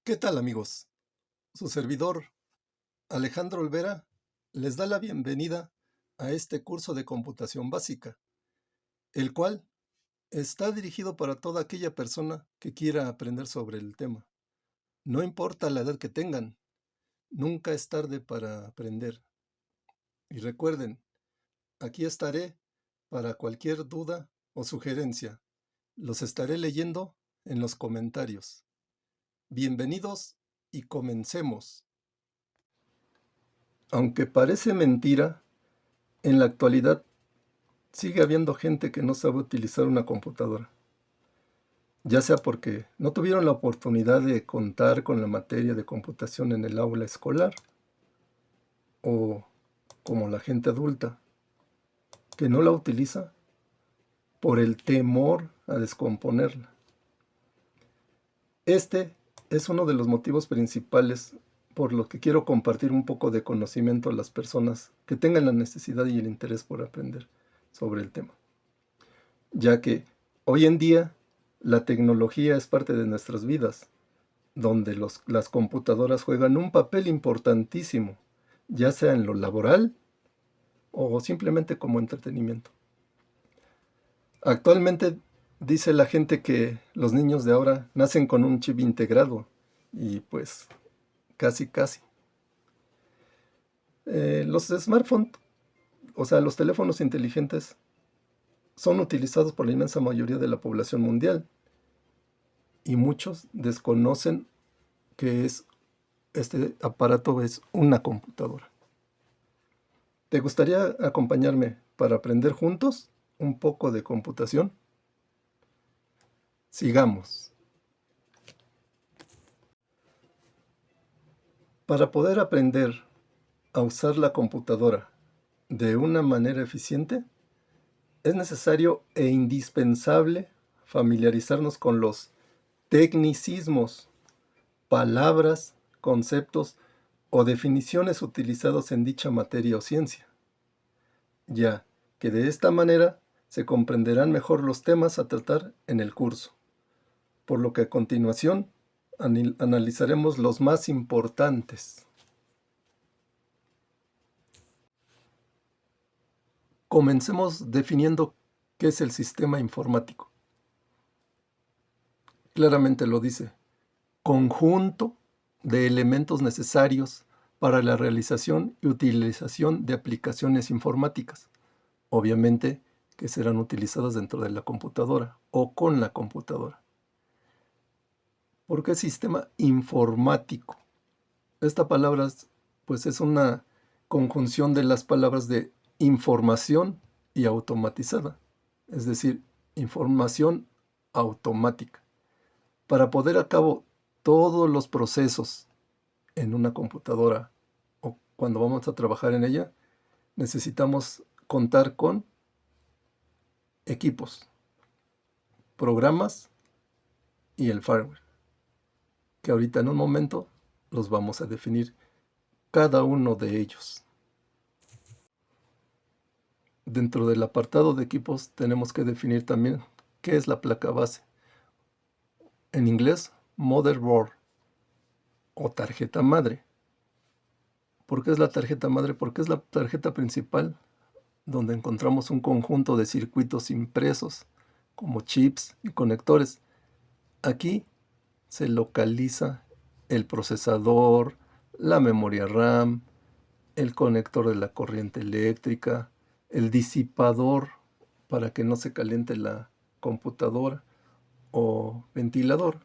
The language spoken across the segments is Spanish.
¿Qué tal, amigos? Su servidor, Alejandro Olvera, les da la bienvenida a este curso de computación básica, el cual está dirigido para toda aquella persona que quiera aprender sobre el tema. No importa la edad que tengan, nunca es tarde para aprender. Y recuerden, aquí estaré para cualquier duda o sugerencia. Los estaré leyendo en los comentarios. Bienvenidos y comencemos. Aunque parece mentira, en la actualidad sigue habiendo gente que no sabe utilizar una computadora, ya sea porque no tuvieron la oportunidad de contar con la materia de computación en el aula escolar, o como la gente adulta, que no la utiliza por el temor a descomponerla. Este es uno de los motivos principales por lo que quiero compartir un poco de conocimiento a las personas que tengan la necesidad y el interés por aprender sobre el tema, ya que hoy en día la tecnología es parte de nuestras vidas, donde las computadoras juegan un papel importantísimo, ya sea en lo laboral o simplemente como entretenimiento. Actualmente dice la gente que los niños de ahora nacen con un chip integrado y pues casi casi. Los smartphones, o sea, los teléfonos inteligentes, son utilizados por la inmensa mayoría de la población mundial y muchos desconocen que este aparato es una computadora. ¿Te gustaría acompañarme para aprender juntos un poco de computación? Sigamos. Para poder aprender a usar la computadora de una manera eficiente, es necesario e indispensable familiarizarnos con los tecnicismos, palabras, conceptos o definiciones utilizados en dicha materia o ciencia, ya que de esta manera se comprenderán mejor los temas a tratar en el curso, por lo que a continuación analizaremos los más importantes. Comencemos definiendo qué es el sistema informático. Claramente lo dice: conjunto de elementos necesarios para la realización y utilización de aplicaciones informáticas, obviamente que serán utilizadas dentro de la computadora o con la computadora. ¿Por qué sistema informático? Esta palabra pues es una conjunción de las palabras de información y automatizada, es decir, información automática. Para poder a cabo todos los procesos en una computadora o cuando vamos a trabajar en ella, necesitamos contar con equipos, programas y el firmware, que ahorita en un momento los vamos a definir cada uno de ellos. Dentro del apartado de equipos tenemos que definir también qué es la placa base. En inglés, motherboard o tarjeta madre. ¿Por qué es la tarjeta madre? Porque es la tarjeta principal donde encontramos un conjunto de circuitos impresos, como chips y conectores. Aquí se localiza el procesador, la memoria RAM, el conector de la corriente eléctrica, el disipador para que no se caliente la computadora o ventilador.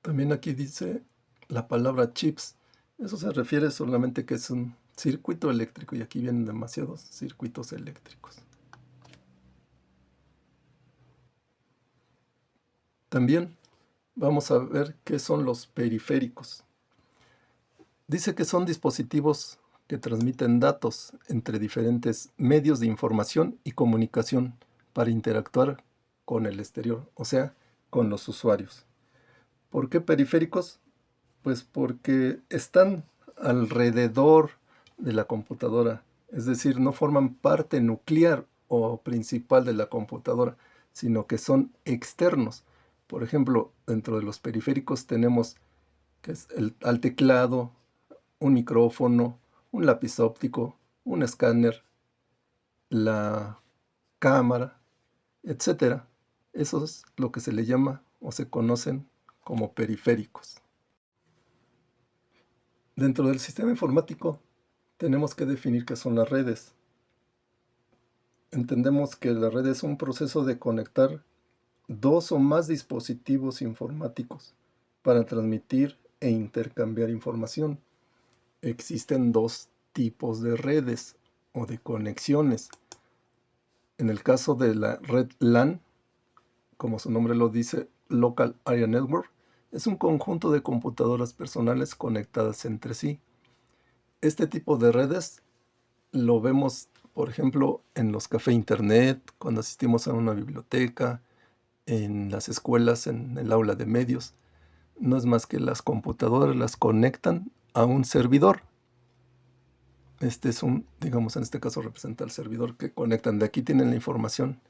También aquí dice la palabra chips. Eso se refiere solamente que es un circuito eléctrico y aquí vienen demasiados circuitos eléctricos. También vamos a ver qué son los periféricos. Dice que son dispositivos que transmiten datos entre diferentes medios de información y comunicación para interactuar con el exterior, o sea, con los usuarios. ¿Por qué periféricos? Pues porque están alrededor de la computadora, es decir, no forman parte nuclear o principal de la computadora, sino que son externos. Por ejemplo, dentro de los periféricos tenemos que es al teclado, un micrófono, un lápiz óptico, un escáner, la cámara, etcétera. Eso es lo que se le llama o se conocen como periféricos. Dentro del sistema informático tenemos que definir qué son las redes. Entendemos que la red es un proceso de conectar dos o más dispositivos informáticos para transmitir e intercambiar información. Existen dos tipos de redes o de conexiones. En el caso de la red LAN, como su nombre lo dice, Local Area Network, es un conjunto de computadoras personales conectadas entre sí. Este tipo de redes lo vemos, por ejemplo, en los cafés internet, cuando asistimos a una biblioteca, en las escuelas, en el aula de medios. No es más que las computadoras las conectan a un servidor. Este es digamos, en este caso representa el servidor que conectan. De aquí tienen la información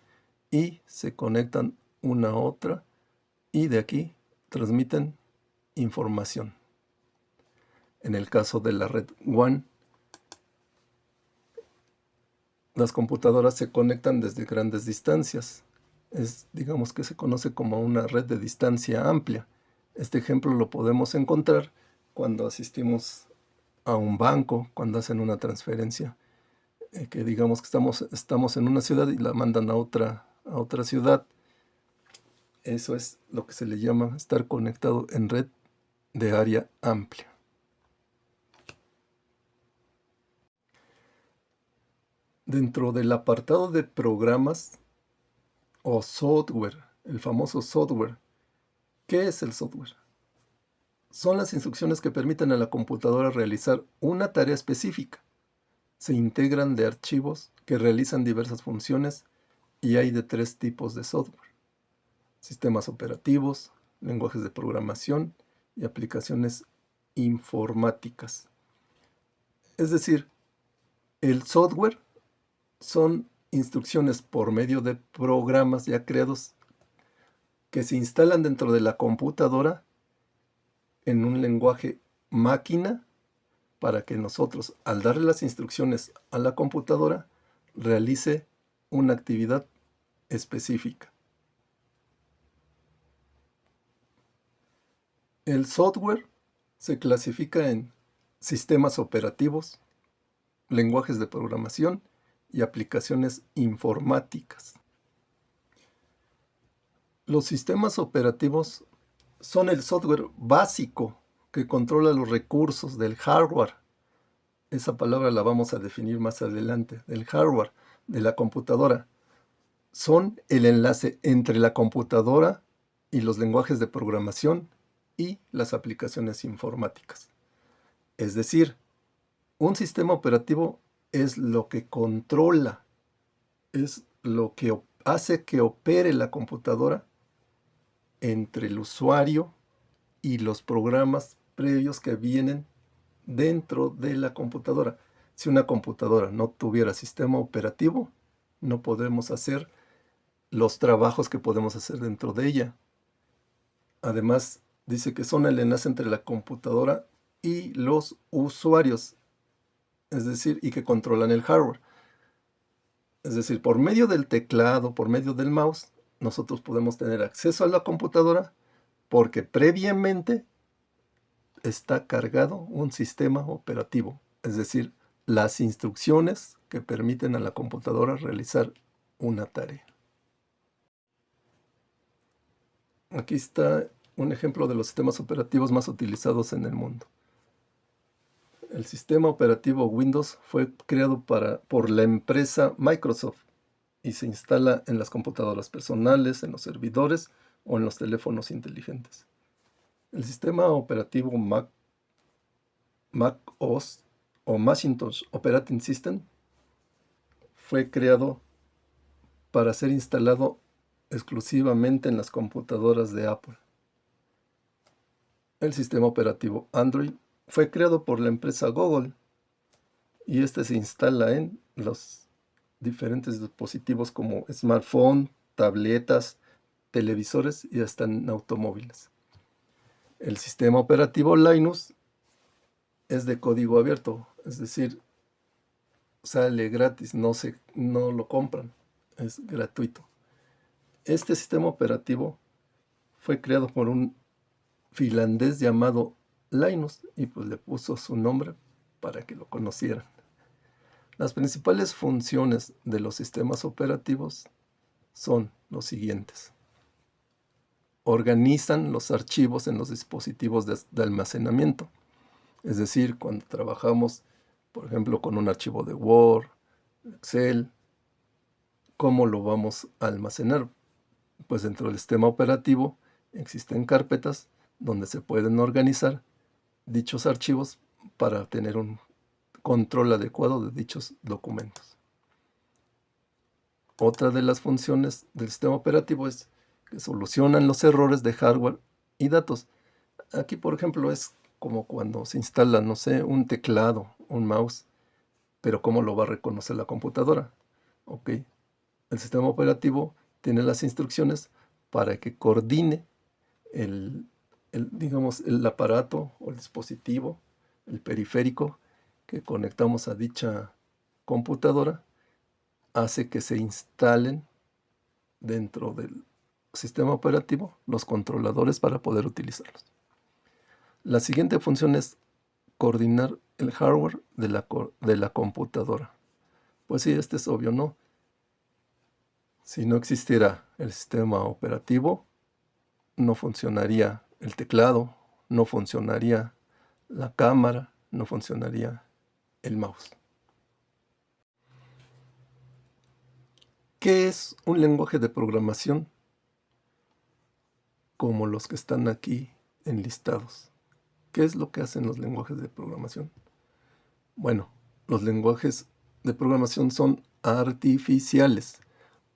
y se conectan una a otra y de aquí transmiten información. En el caso de la red WAN, las computadoras se conectan desde grandes distancias. Digamos que se conoce como una red de distancia amplia. Este ejemplo lo podemos encontrar cuando asistimos a un banco, cuando hacen una transferencia, que digamos que estamos en una ciudad y la mandan a otra ciudad. Eso es lo que se le llama estar conectado en red de área amplia. Dentro del apartado de programas o software, el famoso software, ¿qué es el software? Son las instrucciones que permiten a la computadora realizar una tarea específica. Se integran de archivos que realizan diversas funciones y hay de tres tipos de software: sistemas operativos, lenguajes de programación y aplicaciones informáticas. Es decir, el software son instrucciones por medio de programas ya creados que se instalan dentro de la computadora en un lenguaje máquina para que nosotros, al darle las instrucciones a la computadora, realice una actividad específica. El software se clasifica en sistemas operativos, lenguajes de programación y aplicaciones informáticas. Los sistemas operativos son el software básico que controla los recursos del hardware. Esa palabra la vamos a definir más adelante, del hardware, de la computadora. Son el enlace entre la computadora y los lenguajes de programación y las aplicaciones informáticas. Es decir, un sistema operativo es lo que controla, es lo que hace que opere la computadora entre el usuario y los programas previos que vienen dentro de la computadora. Si una computadora no tuviera sistema operativo, no podemos hacer los trabajos que podemos hacer dentro de ella. Además, dice que son el enlace entre la computadora y los usuarios, es decir, y que controlan el hardware. Es decir, por medio del teclado, por medio del mouse, nosotros podemos tener acceso a la computadora porque previamente está cargado un sistema operativo, es decir, las instrucciones que permiten a la computadora realizar una tarea. Aquí está un ejemplo de los sistemas operativos más utilizados en el mundo. El sistema operativo Windows fue creado por la empresa Microsoft y se instala en las computadoras personales, en los servidores o en los teléfonos inteligentes. El sistema operativo Mac OS o Macintosh Operating System fue creado para ser instalado exclusivamente en las computadoras de Apple. El sistema operativo Android fue creado por la empresa Google y este se instala en los diferentes dispositivos como smartphone, tabletas, televisores y hasta en automóviles. El sistema operativo Linux es de código abierto, es decir, sale gratis, no lo compran, es gratuito. Este sistema operativo fue creado por un finlandés llamado Linus y pues le puso su nombre para que lo conocieran. Las principales funciones de los sistemas operativos son los siguientes. Organizan los archivos en los dispositivos de almacenamiento. Es decir, cuando trabajamos, por ejemplo, con un archivo de Word, Excel, ¿cómo lo vamos a almacenar? Pues dentro del sistema operativo existen carpetas donde se pueden organizar dichos archivos para tener un control adecuado de dichos documentos. Otra de las funciones del sistema operativo es que solucionan los errores de hardware y datos. Aquí, por ejemplo, es como cuando se instala, no sé, un teclado, un mouse, pero ¿cómo lo va a reconocer la computadora? Ok, el sistema operativo tiene las instrucciones para que coordine digamos, el aparato o el dispositivo, el periférico que conectamos a dicha computadora, hace que se instalen dentro del sistema operativo los controladores para poder utilizarlos. La siguiente función es coordinar el hardware de la computadora. Pues sí, este es obvio, ¿no? Si no existiera el sistema operativo, no funcionaría el teclado, no funcionaría la cámara, no funcionaría el mouse. ¿Qué es un lenguaje de programación como los que están aquí enlistados? ¿Qué es lo que hacen los lenguajes de programación? Bueno, los lenguajes de programación son artificiales.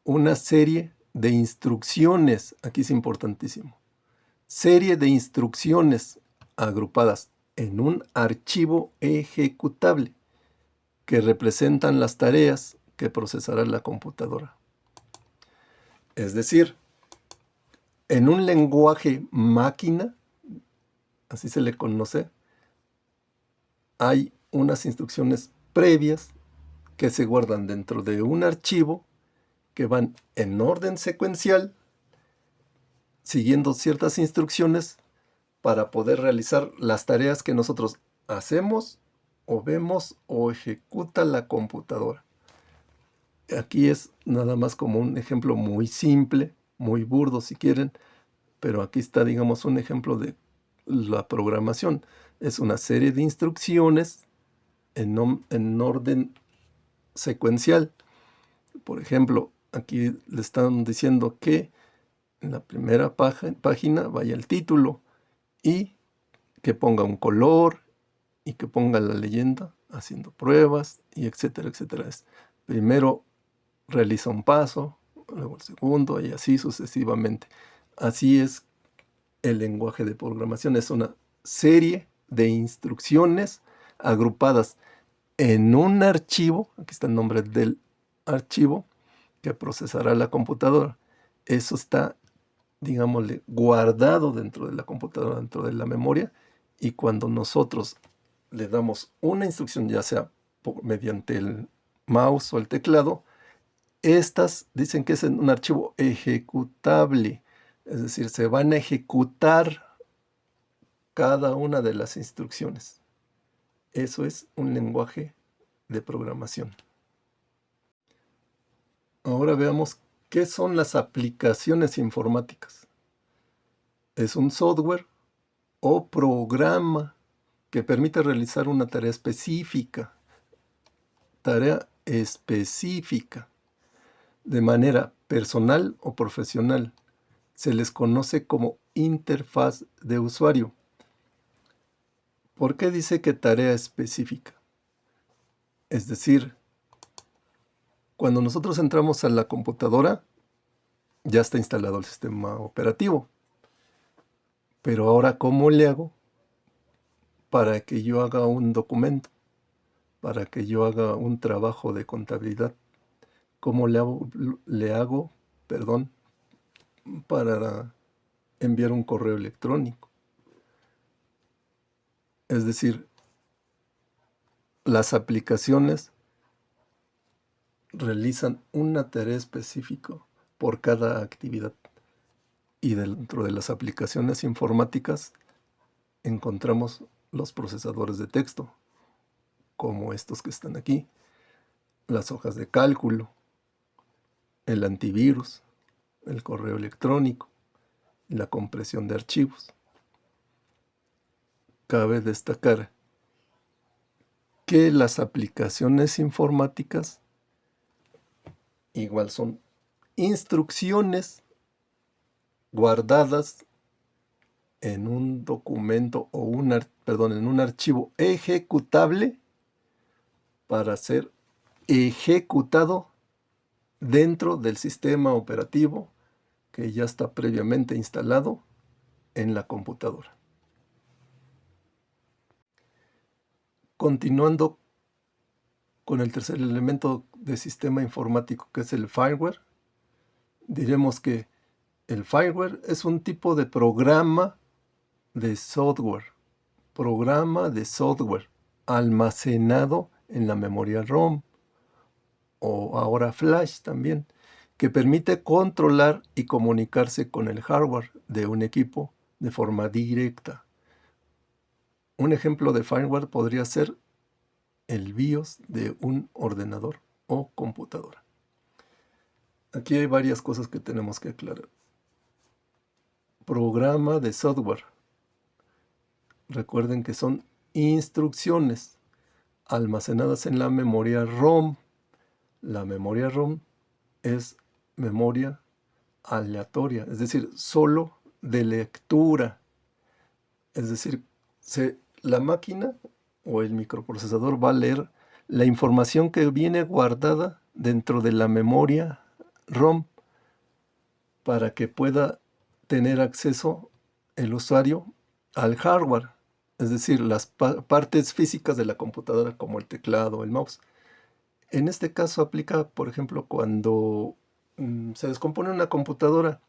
Una serie de instrucciones, aquí es importantísimo, serie de instrucciones agrupadas en un archivo ejecutable que representan las tareas que procesará la computadora. Es decir, en un lenguaje máquina, así se le conoce, hay unas instrucciones previas que se guardan dentro de un archivo que van en orden secuencial, siguiendo ciertas instrucciones para poder realizar las tareas que nosotros hacemos o vemos o ejecuta la computadora. Aquí es nada más como un ejemplo muy simple, muy burdo si quieren, pero aquí está, digamos, un ejemplo de la programación. Es una serie de instrucciones en orden secuencial. Por ejemplo, aquí le están diciendo que en la primera página vaya el título y que ponga un color y que ponga la leyenda haciendo pruebas y etcétera, etcétera. Primero realiza un paso, luego el segundo y así sucesivamente. Así es el lenguaje de programación. Es una serie de instrucciones agrupadas en un archivo. Aquí está el nombre del archivo que procesará la computadora. Eso está, digámosle, guardado dentro de la computadora, dentro de la memoria, y cuando nosotros le damos una instrucción, ya sea mediante el mouse o el teclado, estas dicen que es un archivo ejecutable, es decir, se van a ejecutar cada una de las instrucciones. Eso es un lenguaje de programación. Ahora veamos qué son las aplicaciones informáticas. Es un software o programa que permite realizar una tarea específica. De manera personal o profesional. Se les conoce como interfaz de usuario. ¿Por qué dice que tarea específica? Es decir, cuando nosotros entramos a la computadora, ya está instalado el sistema operativo. Pero ahora, ¿cómo le hago para que yo haga un documento? Para que yo haga un trabajo de contabilidad. ¿Cómo le hago, para enviar un correo electrónico. Es decir, las aplicaciones realizan una tarea específica por cada actividad. Y dentro de las aplicaciones informáticas encontramos los procesadores de texto, como estos que están aquí, las hojas de cálculo, el antivirus, el correo electrónico y la compresión de archivos. Cabe destacar que las aplicaciones informáticas igual son instrucciones guardadas en un documento o en un archivo ejecutable para ser ejecutado dentro del sistema operativo que ya está previamente instalado en la computadora. Continuando con el tercer elemento de sistema informático, que es el firmware, diremos que el firmware es un tipo de programa de software almacenado en la memoria ROM o ahora flash también, que permite controlar y comunicarse con el hardware de un equipo de forma directa. Un ejemplo de firmware podría ser el BIOS de un ordenador o computadora. Aquí hay varias cosas que tenemos que aclarar. Programa de software. Recuerden que son instrucciones almacenadas en la memoria ROM. La memoria ROM es memoria aleatoria, es decir, solo de lectura. Es decir, la máquina o el microprocesador va a leer la información que viene guardada dentro de la memoria ROM para que pueda tener acceso el usuario al hardware, es decir, las partes físicas de la computadora como el teclado, el mouse. En este caso aplica, por ejemplo, cuando se descompone una computadora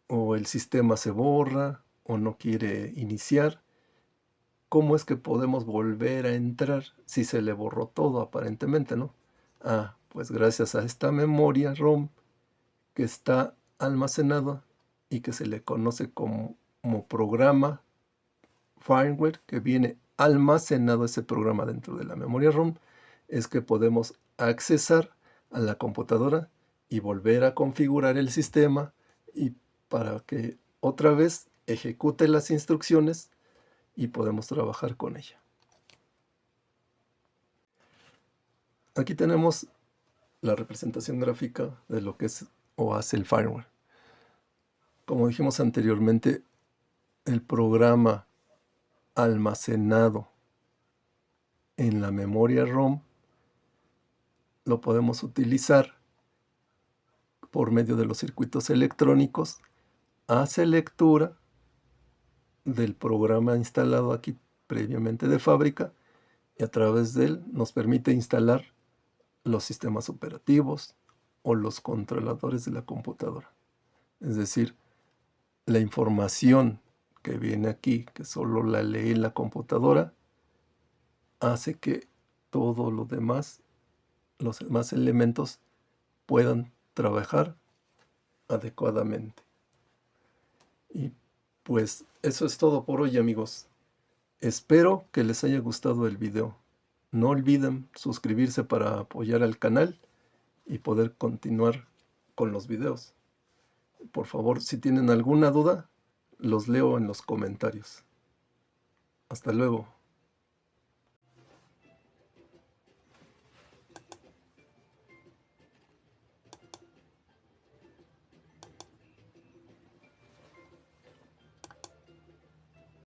o el sistema se borra o no quiere iniciar. ¿Cómo es que podemos volver a entrar si se le borró todo aparentemente, no? Pues gracias a esta memoria ROM que está almacenada y que se le conoce como programa firmware, que viene almacenado ese programa dentro de la memoria ROM, es que podemos accesar a la computadora y volver a configurar el sistema y para que otra vez ejecute las instrucciones y podemos trabajar con ella. Aquí tenemos la representación gráfica de lo que es o hace el firmware. Como dijimos anteriormente, el programa almacenado en la memoria ROM lo podemos utilizar por medio de los circuitos electrónicos, hace lectura del programa instalado aquí previamente de fábrica y a través de él nos permite instalar los sistemas operativos o los controladores de la computadora. Es decir, la información que viene aquí, que solo la lee la computadora, hace que todo lo demás, los demás elementos puedan trabajar adecuadamente. Y pues eso es todo por hoy, amigos. Espero que les haya gustado el video. No olviden suscribirse para apoyar al canal y poder continuar con los videos. Por favor, si tienen alguna duda, los leo en los comentarios. Hasta luego.